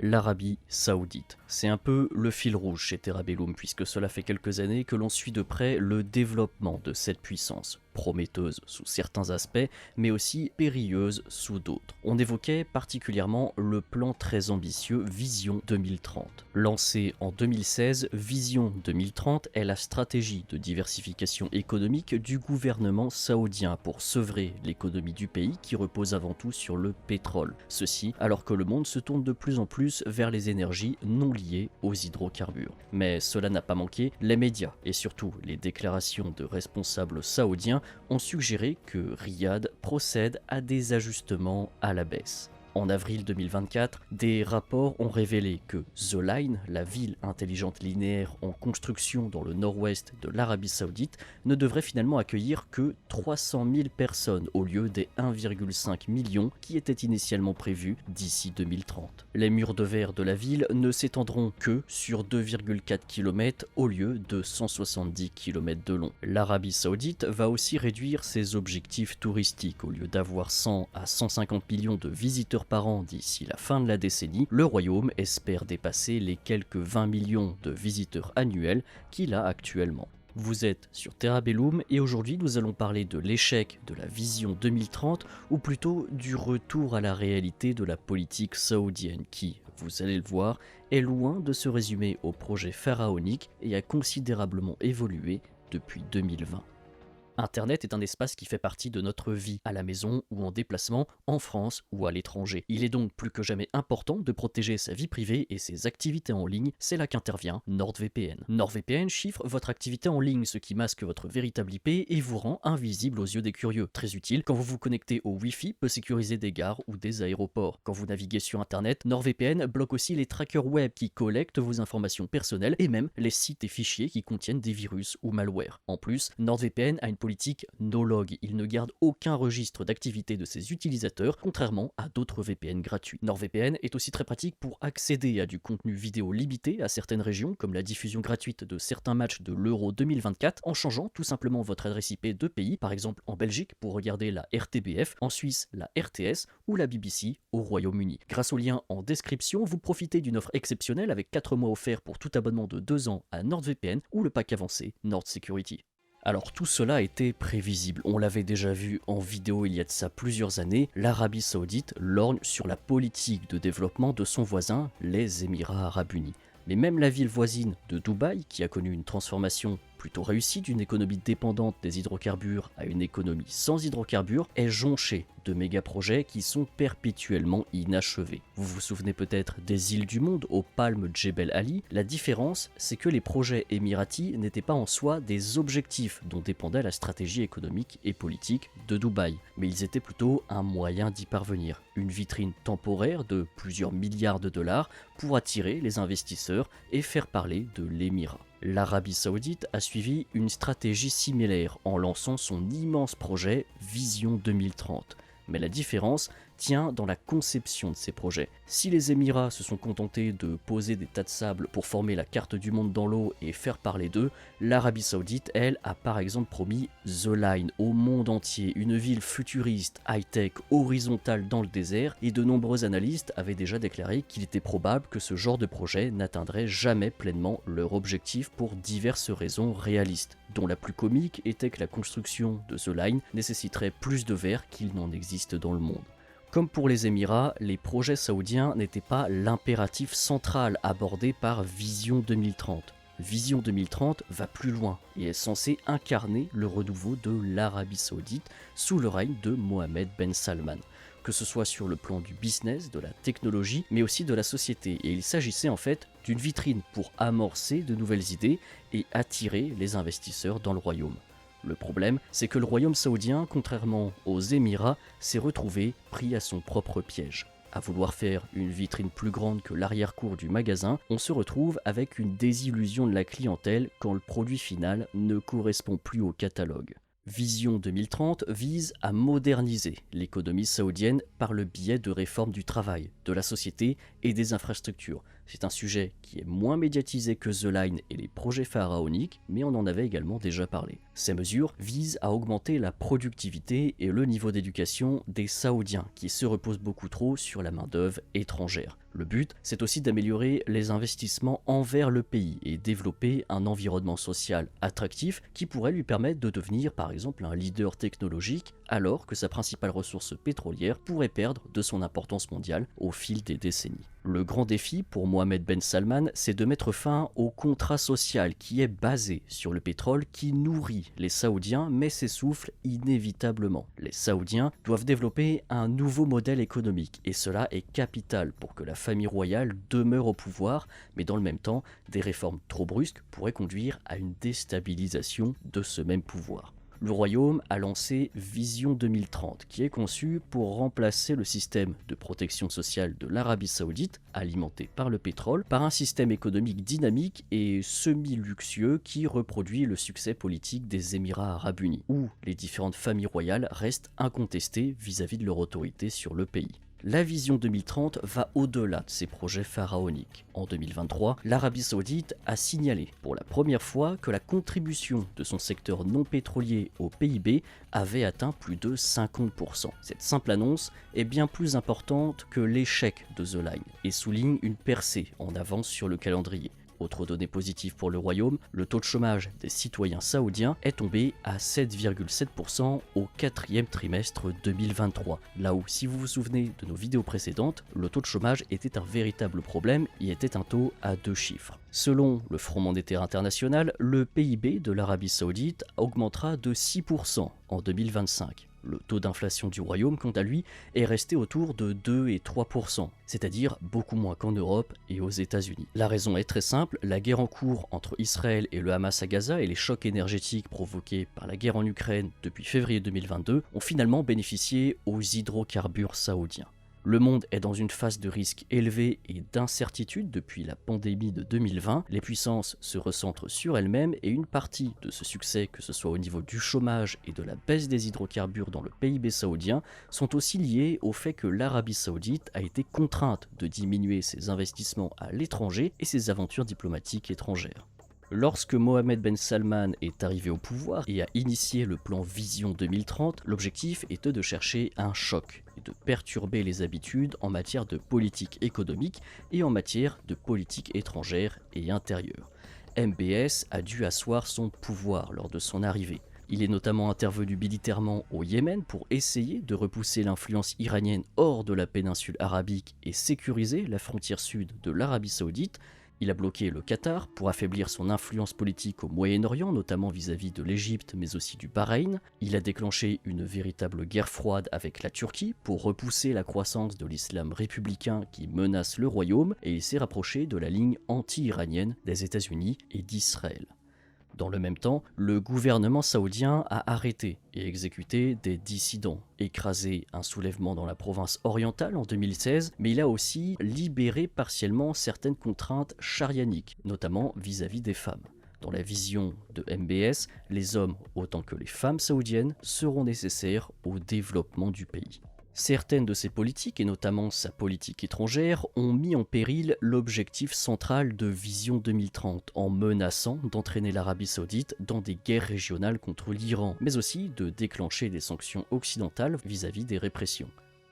L'Arabie Saoudite. C'est un peu le fil rouge chez Terra Bellum puisque cela fait quelques années que l'on suit de près le développement de cette puissance, prometteuse sous certains aspects, mais aussi périlleuse sous d'autres. On évoquait particulièrement le plan très ambitieux Vision 2030. Lancé en 2016, Vision 2030 est la stratégie de diversification économique du gouvernement saoudien pour sevrer l'économie du pays qui repose avant tout sur le pétrole. Ceci alors que le monde se tourne de plus en plus vers les énergies non liées aux hydrocarbures. Mais cela n'a pas manqué, les médias et surtout les déclarations de responsables saoudiens ont suggéré que Riyad procède à des ajustements à la baisse. En avril 2024, des rapports ont révélé que The Line, la ville intelligente linéaire en construction dans le nord-ouest de l'Arabie Saoudite, ne devrait finalement accueillir que 300 000 personnes au lieu des 1,5 million qui étaient initialement prévus d'ici 2030. Les murs de verre de la ville ne s'étendront que sur 2,4 km au lieu de 170 km de long. L'Arabie Saoudite va aussi réduire ses objectifs touristiques. Au lieu d'avoir 100 à 150 millions de visiteurs par an d'ici la fin de la décennie, le royaume espère dépasser les quelques 20 millions de visiteurs annuels qu'il a actuellement. Vous êtes sur Terra Bellum et aujourd'hui nous allons parler de l'échec de la vision 2030 ou plutôt du retour à la réalité de la politique saoudienne qui, vous allez le voir, est loin de se résumer au projet pharaonique et a considérablement évolué depuis 2020. Internet est un espace qui fait partie de notre vie, à la maison ou en déplacement, en France ou à l'étranger. Il est donc plus que jamais important de protéger sa vie privée et ses activités en ligne, c'est là qu'intervient NordVPN. NordVPN chiffre votre activité en ligne, ce qui masque votre véritable IP et vous rend invisible aux yeux des curieux. Très utile, quand vous vous connectez au Wi-Fi, peut sécuriser des gares ou des aéroports. Quand vous naviguez sur Internet, NordVPN bloque aussi les trackers web qui collectent vos informations personnelles et même les sites et fichiers qui contiennent des virus ou malware. En plus, NordVPN a une politique no-log. Il ne garde aucun registre d'activité de ses utilisateurs, contrairement à d'autres VPN gratuits. NordVPN est aussi très pratique pour accéder à du contenu vidéo limité à certaines régions, comme la diffusion gratuite de certains matchs de l'Euro 2024, en changeant tout simplement votre adresse IP de pays, par exemple en Belgique pour regarder la RTBF, en Suisse la RTS ou la BBC au Royaume-Uni. Grâce au lien en description, vous profitez d'une offre exceptionnelle avec 4 mois offerts pour tout abonnement de 2 ans à NordVPN ou le pack avancé Nord Security. Alors tout cela était prévisible, on l'avait déjà vu en vidéo il y a de ça plusieurs années, l'Arabie Saoudite lorgne sur la politique de développement de son voisin, les Émirats Arabes Unis. Mais même la ville voisine de Dubaï, qui a connu une transformation plutôt réussie d'une économie dépendante des hydrocarbures à une économie sans hydrocarbures, est jonchée de méga-projets qui sont perpétuellement inachevés. Vous vous souvenez peut-être des îles du monde aux palmes Djebel Ali. La différence, c'est que les projets émiratis n'étaient pas en soi des objectifs dont dépendait la stratégie économique et politique de Dubaï, mais ils étaient plutôt un moyen d'y parvenir, une vitrine temporaire de plusieurs milliards de dollars pour attirer les investisseurs et faire parler de l'émirat. L'Arabie Saoudite a suivi une stratégie similaire en lançant son immense projet Vision 2030. Mais la différence tient dans la conception de ces projets. Si les Émirats se sont contentés de poser des tas de sable pour former la carte du monde dans l'eau et faire parler d'eux, l'Arabie Saoudite, elle, a par exemple promis The Line au monde entier, une ville futuriste, high-tech, horizontale dans le désert, et de nombreux analystes avaient déjà déclaré qu'il était probable que ce genre de projet n'atteindrait jamais pleinement leur objectif pour diverses raisons réalistes, dont la plus comique était que la construction de The Line nécessiterait plus de verre qu'il n'en existe dans le monde. Comme pour les Émirats, les projets saoudiens n'étaient pas l'impératif central abordé par Vision 2030. Vision 2030 va plus loin et est censé incarner le renouveau de l'Arabie Saoudite sous le règne de Mohammed Ben Salman, que ce soit sur le plan du business, de la technologie, mais aussi de la société. Et il s'agissait en fait d'une vitrine pour amorcer de nouvelles idées et attirer les investisseurs dans le royaume. Le problème, c'est que le royaume saoudien, contrairement aux Émirats, s'est retrouvé pris à son propre piège. À vouloir faire une vitrine plus grande que l'arrière-cour du magasin, on se retrouve avec une désillusion de la clientèle quand le produit final ne correspond plus au catalogue. Vision 2030 vise à moderniser l'économie saoudienne par le biais de réformes du travail, de la société et des infrastructures. C'est un sujet qui est moins médiatisé que The Line et les projets pharaoniques, mais on en avait également déjà parlé. Ces mesures visent à augmenter la productivité et le niveau d'éducation des Saoudiens, qui se reposent beaucoup trop sur la main-d'œuvre étrangère. Le but, c'est aussi d'améliorer les investissements envers le pays et développer un environnement social attractif qui pourrait lui permettre de devenir par exemple un leader technologique alors que sa principale ressource pétrolière pourrait perdre de son importance mondiale au fil des décennies. Le grand défi pour Mohammed Ben Salman, c'est de mettre fin au contrat social qui est basé sur le pétrole qui nourrit les Saoudiens mais s'essouffle inévitablement. Les Saoudiens doivent développer un nouveau modèle économique et cela est capital pour que la famille royale demeure au pouvoir, mais dans le même temps, des réformes trop brusques pourraient conduire à une déstabilisation de ce même pouvoir. Le royaume a lancé Vision 2030, qui est conçu pour remplacer le système de protection sociale de l'Arabie Saoudite, alimenté par le pétrole, par un système économique dynamique et semi-luxueux qui reproduit le succès politique des Émirats arabes unis, où les différentes familles royales restent incontestées vis-à-vis de leur autorité sur le pays. La Vision 2030 va au-delà de ces projets pharaoniques. En 2023, l'Arabie Saoudite a signalé pour la première fois que la contribution de son secteur non pétrolier au PIB avait atteint plus de 50%. Cette simple annonce est bien plus importante que l'échec de The Line et souligne une percée en avance sur le calendrier. Autre donnée positive pour le royaume, le taux de chômage des citoyens saoudiens est tombé à 7,7% au quatrième trimestre 2023. Là où, si vous vous souvenez de nos vidéos précédentes, le taux de chômage était un véritable problème et était un taux à 2 chiffres. Selon le Fonds monétaire international, le PIB de l'Arabie Saoudite augmentera de 6% en 2025. Le taux d'inflation du royaume, quant à lui, est resté autour de 2 et 3%, c'est-à-dire beaucoup moins qu'en Europe et aux États-Unis. La raison est très simple, la guerre en cours entre Israël et le Hamas à Gaza et les chocs énergétiques provoqués par la guerre en Ukraine depuis février 2022 ont finalement bénéficié aux hydrocarbures saoudiens. Le monde est dans une phase de risque élevé et d'incertitude depuis la pandémie de 2020. Les puissances se recentrent sur elles-mêmes et une partie de ce succès, que ce soit au niveau du chômage et de la baisse des hydrocarbures dans le PIB saoudien, sont aussi liés au fait que l'Arabie Saoudite a été contrainte de diminuer ses investissements à l'étranger et ses aventures diplomatiques étrangères. Lorsque Mohammed Ben Salman est arrivé au pouvoir et a initié le plan Vision 2030, l'objectif était de chercher un choc et de perturber les habitudes en matière de politique économique et en matière de politique étrangère et intérieure. MBS a dû asseoir son pouvoir lors de son arrivée. Il est notamment intervenu militairement au Yémen pour essayer de repousser l'influence iranienne hors de la péninsule arabique et sécuriser la frontière sud de l'Arabie Saoudite. Il a bloqué le Qatar pour affaiblir son influence politique au Moyen-Orient, notamment vis-à-vis de l'Égypte mais aussi du Bahreïn. Il a déclenché une véritable guerre froide avec la Turquie pour repousser la croissance de l'islam républicain qui menace le royaume et il s'est rapproché de la ligne anti-iranienne des États-Unis et d'Israël. Dans le même temps, le gouvernement saoudien a arrêté et exécuté des dissidents, écrasé un soulèvement dans la province orientale en 2016, mais il a aussi libéré partiellement certaines contraintes charianiques, notamment vis-à-vis des femmes. Dans la vision de MBS, les hommes autant que les femmes saoudiennes seront nécessaires au développement du pays. Certaines de ces politiques, et notamment sa politique étrangère, ont mis en péril l'objectif central de Vision 2030 en menaçant d'entraîner l'Arabie Saoudite dans des guerres régionales contre l'Iran, mais aussi de déclencher des sanctions occidentales vis-à-vis des répressions.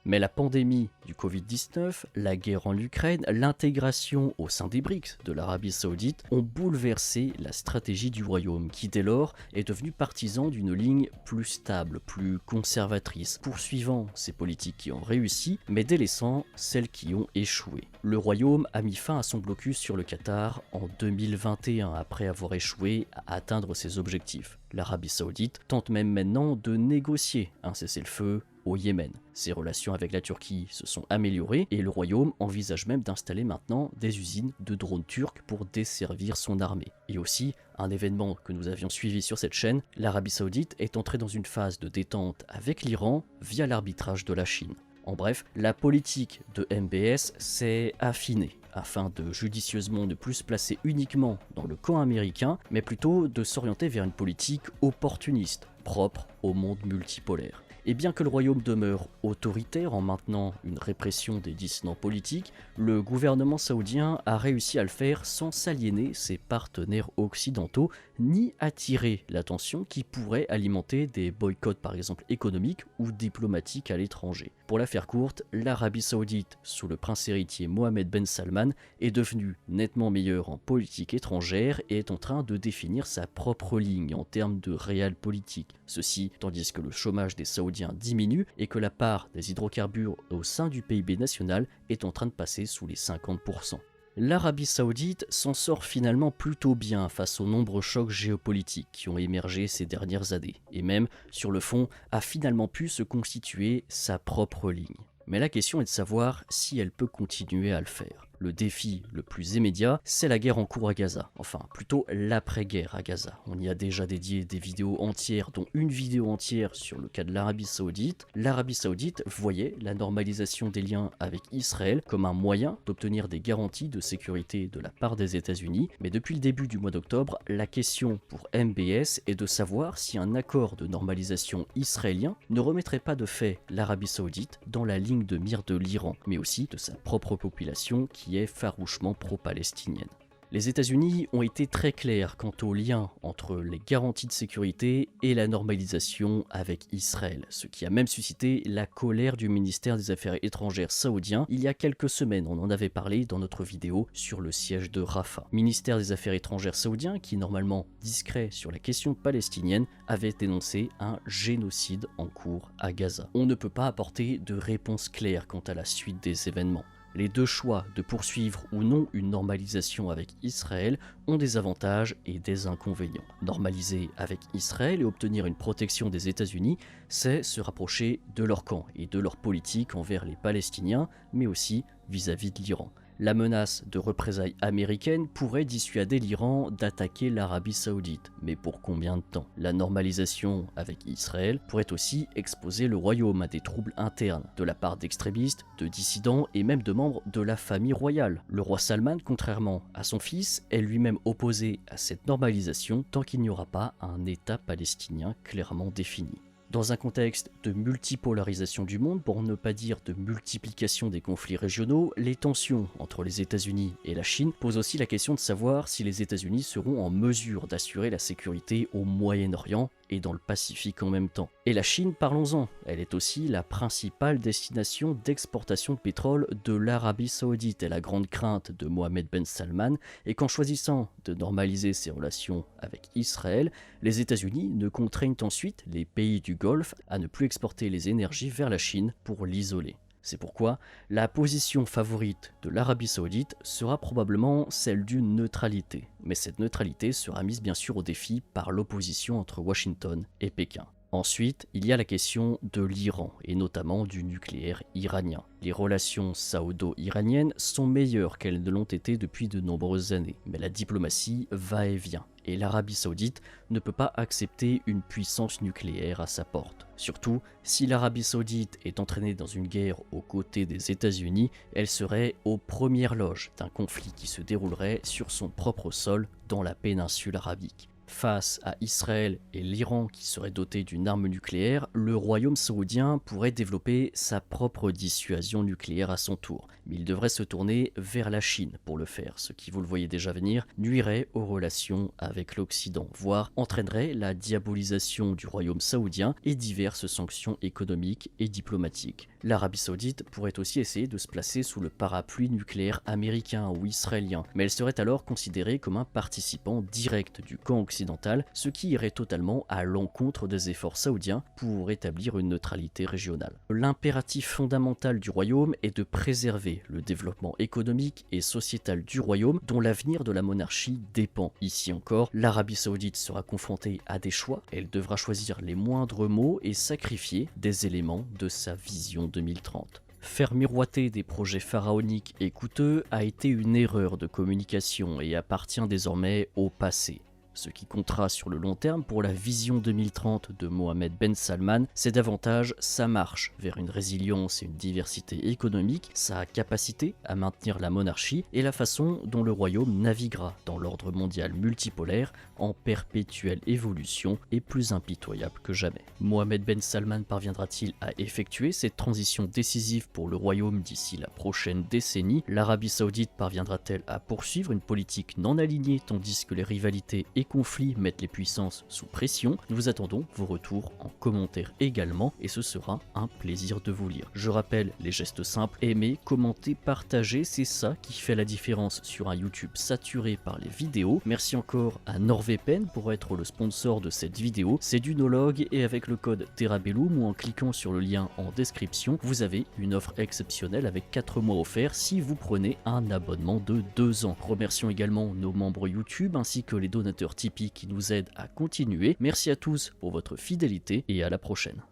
Mais la pandémie du Covid-19, la guerre en Ukraine, l'intégration au sein des BRICS de l'Arabie Saoudite ont bouleversé la stratégie du royaume qui dès lors est devenu partisan d'une ligne plus stable, plus conservatrice, poursuivant ces politiques qui ont réussi mais délaissant celles qui ont échoué. Le royaume a mis fin à son blocus sur le Qatar en 2021 après avoir échoué à atteindre ses objectifs. L'Arabie Saoudite tente même maintenant de négocier un cessez-le-feu au Yémen. Ses relations avec la Turquie se sont améliorées et le royaume envisage même d'installer maintenant des usines de drones turcs pour desservir son armée. Et aussi, un événement que nous avions suivi sur cette chaîne, l'Arabie Saoudite est entrée dans une phase de détente avec l'Iran via l'arbitrage de la Chine. En bref, la politique de MBS s'est affinée afin de judicieusement ne plus se placer uniquement dans le camp américain, mais plutôt de s'orienter vers une politique opportuniste, propre au monde multipolaire. Et bien que le royaume demeure autoritaire en maintenant une répression des dissidents politiques, le gouvernement saoudien a réussi à le faire sans s'aliéner ses partenaires occidentaux ni attirer l'attention qui pourrait alimenter des boycotts par exemple économiques ou diplomatiques à l'étranger. Pour la faire courte, l'Arabie saoudite sous le prince héritier Mohammed Ben Salman est devenue nettement meilleure en politique étrangère et est en train de définir sa propre ligne en termes de réel politique. Ceci tandis que le chômage des Saoudiens diminue et que la part des hydrocarbures au sein du PIB national est en train de passer sous les 50%. L'Arabie saoudite s'en sort finalement plutôt bien face aux nombreux chocs géopolitiques qui ont émergé ces dernières années, et même, sur le fond, a finalement pu se constituer sa propre ligne. Mais la question est de savoir si elle peut continuer à le faire. Le défi le plus immédiat, c'est la guerre en cours à Gaza, enfin plutôt l'après-guerre à Gaza. On y a déjà dédié des vidéos entières, dont une vidéo entière sur le cas de l'Arabie saoudite. L'Arabie saoudite voyait la normalisation des liens avec Israël comme un moyen d'obtenir des garanties de sécurité de la part des États-Unis, mais depuis le début du mois d'octobre, la question pour MBS est de savoir si un accord de normalisation israélien ne remettrait pas de fait l'Arabie saoudite dans la ligne de mire de l'Iran, mais aussi de sa propre population qui est farouchement pro-palestinienne. Les États-Unis ont été très clairs quant au lien entre les garanties de sécurité et la normalisation avec Israël, ce qui a même suscité la colère du ministère des Affaires étrangères saoudien. Il y a quelques semaines, on en avait parlé dans notre vidéo sur le siège de Rafah. Ministère des Affaires étrangères saoudien, qui est normalement discret sur la question palestinienne, avait dénoncé un génocide en cours à Gaza. On ne peut pas apporter de réponse claire quant à la suite des événements. Les deux choix de poursuivre ou non une normalisation avec Israël ont des avantages et des inconvénients. Normaliser avec Israël et obtenir une protection des États-Unis, c'est se rapprocher de leur camp et de leur politique envers les Palestiniens, mais aussi vis-à-vis de l'Iran. La menace de représailles américaines pourrait dissuader l'Iran d'attaquer l'Arabie saoudite, mais pour combien de temps? La normalisation avec Israël pourrait aussi exposer le royaume à des troubles internes de la part d'extrémistes, de dissidents et même de membres de la famille royale. Le roi Salman, contrairement à son fils, est lui-même opposé à cette normalisation tant qu'il n'y aura pas un État palestinien clairement défini. Dans un contexte de multipolarisation du monde, pour ne pas dire de multiplication des conflits régionaux, les tensions entre les États-Unis et la Chine posent aussi la question de savoir si les États-Unis seront en mesure d'assurer la sécurité au Moyen-Orient et dans le Pacifique en même temps. Et la Chine, parlons-en, elle est aussi la principale destination d'exportation de pétrole de l'Arabie saoudite. Et la grande crainte de Mohammed Ben Salman est qu'en choisissant de normaliser ses relations avec Israël, les États-Unis ne contraignent ensuite les pays du Golfe à ne plus exporter les énergies vers la Chine pour l'isoler. C'est pourquoi la position favorite de l'Arabie saoudite sera probablement celle d'une neutralité. Mais cette neutralité sera mise bien sûr au défi par l'opposition entre Washington et Pékin. Ensuite, il y a la question de l'Iran, et notamment du nucléaire iranien. Les relations saoudo-iraniennes sont meilleures qu'elles ne l'ont été depuis de nombreuses années, mais la diplomatie va et vient, et l'Arabie saoudite ne peut pas accepter une puissance nucléaire à sa porte. Surtout, si l'Arabie saoudite est entraînée dans une guerre aux côtés des États-Unis, elle serait aux premières loges d'un conflit qui se déroulerait sur son propre sol dans la péninsule arabique. Face à Israël et l'Iran qui seraient dotés d'une arme nucléaire, le royaume saoudien pourrait développer sa propre dissuasion nucléaire à son tour. Mais il devrait se tourner vers la Chine pour le faire, ce qui, vous le voyez déjà venir, nuirait aux relations avec l'Occident, voire entraînerait la diabolisation du royaume saoudien et diverses sanctions économiques et diplomatiques. L'Arabie saoudite pourrait aussi essayer de se placer sous le parapluie nucléaire américain ou israélien, mais elle serait alors considérée comme un participant direct du camp occidental, ce qui irait totalement à l'encontre des efforts saoudiens pour établir une neutralité régionale. L'impératif fondamental du royaume est de préserver le développement économique et sociétal du royaume dont l'avenir de la monarchie dépend. Ici encore, l'Arabie saoudite sera confrontée à des choix, elle devra choisir les moindres mots et sacrifier des éléments de sa vision 2030. Faire miroiter des projets pharaoniques et coûteux a été une erreur de communication et appartient désormais au passé. Ce qui comptera sur le long terme pour la vision 2030 de Mohammed Ben Salman, c'est davantage sa marche vers une résilience et une diversité économique, sa capacité à maintenir la monarchie et la façon dont le royaume naviguera dans l'ordre mondial multipolaire en perpétuelle évolution et plus impitoyable que jamais. Mohammed Ben Salman parviendra-t-il à effectuer cette transition décisive pour le royaume d'ici la prochaine décennie? L'Arabie Saoudite parviendra-t-elle à poursuivre une politique non alignée tandis que les rivalités et conflits mettent les puissances sous pression? Nous vous attendons vos retours en commentaire également et ce sera un plaisir de vous lire. Je rappelle les gestes simples: aimer, commenter, partager, c'est ça qui fait la différence sur un YouTube saturé par les vidéos. Merci encore à NordVPN pour être le sponsor de cette vidéo. C'est du no-log et avec le code TerraBellum ou en cliquant sur le lien en description, vous avez une offre exceptionnelle avec 4 mois offerts si vous prenez un abonnement de 2 ans. Remercions également nos membres YouTube ainsi que les donateurs Tipeee qui nous aident à continuer. Merci à tous pour votre fidélité et à la prochaine.